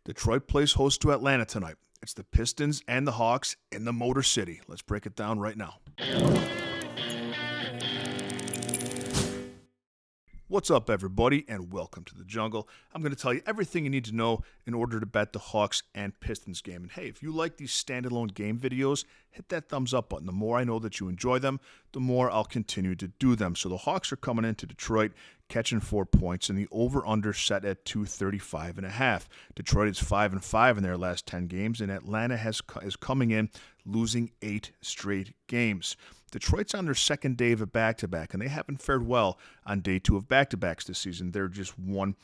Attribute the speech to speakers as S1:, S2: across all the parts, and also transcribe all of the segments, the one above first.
S1: Detroit plays host to Atlanta tonight. It's the Pistons and the Hawks in the Motor City. Let's break it down right now. What's up, everybody, and welcome to the jungle. I'm going to tell you everything you need to know in order to bet the Hawks and Pistons game. And hey, if you like these standalone game videos, hit that thumbs up button. The more I know that you enjoy them, the more I'll continue to do them. So the Hawks are coming into Detroit, catching 4 points, and the over-under set at 235.5. Detroit is 5-5 in their last 10 games, and Atlanta is coming in losing 8 straight games. Detroit's on their second day of a back-to-back, and they haven't fared well on day 2 of back-to-backs this season. They're just 1-5.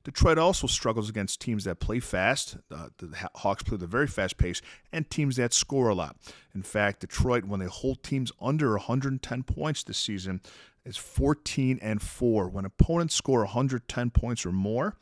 S1: Detroit also struggles against teams that play fast. The Hawks play at a very fast pace, and teams that score a lot. In fact, Detroit, when they hold teams under 110 points this season, is 14-4. When opponents score 110 points or more,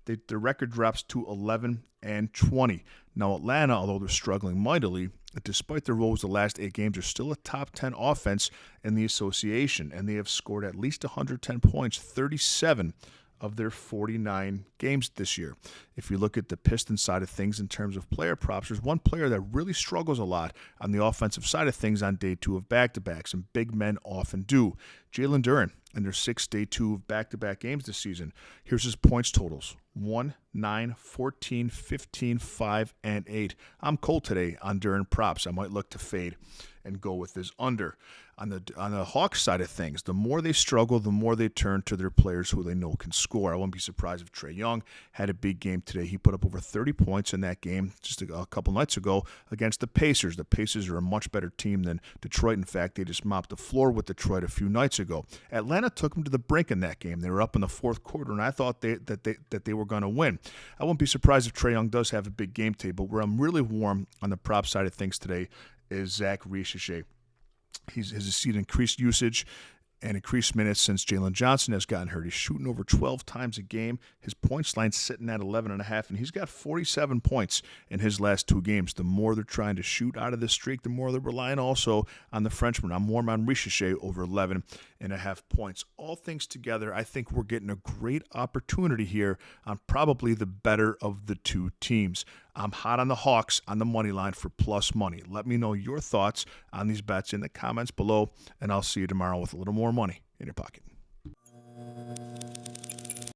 S1: their record drops to 11-20. Now, Atlanta, although they're struggling mightily, despite their woes the last 8 games, are still a top 10 offense in the association, and they have scored at least 110 points, 37 of their 49 games this year. If you look at the Pistons side of things in terms of player props, there's one player that really struggles a lot on the offensive side of things on day 2 of back-to-backs, and big men often do. Jalen Duren, in their 6th day 2 of back-to-back games this season. Here's his points totals: 1, 9, 14, 15, 5, and 8. I'm cold today on Duren props. I might look to fade and go with his under. On the Hawks side of things, the more they struggle, the more they turn to their players who they know can score. I wouldn't be surprised if Trae Young had a big game today. He put up over 30 points in that game just a couple nights ago against the Pacers. The Pacers are a much better team than Detroit. In fact, they just mopped the floor with Detroit a few nights ago. Atlanta took them to the brink in that game. They were up in the fourth quarter, and I thought that they were going to win. I wouldn't be surprised if Trae Young does have a big game today, but where I'm really warm on the prop side of things today is Zach Richache. He's seen increased usage and increased minutes since Jalen Johnson has gotten hurt. He's shooting over 12 times a game. His points line's sitting at 11.5, and he's got 47 points in his last 2 games. The more they're trying to shoot out of this streak, the more they're relying also on the Frenchman. I'm warm on Richache over 11.5 points. All things together, I think we're getting a great opportunity here on probably the better of the 2 teams. I'm hot on the Hawks on the money line for plus money. Let me know your thoughts on these bets in the comments below, and I'll see you tomorrow with a little more money in your pocket.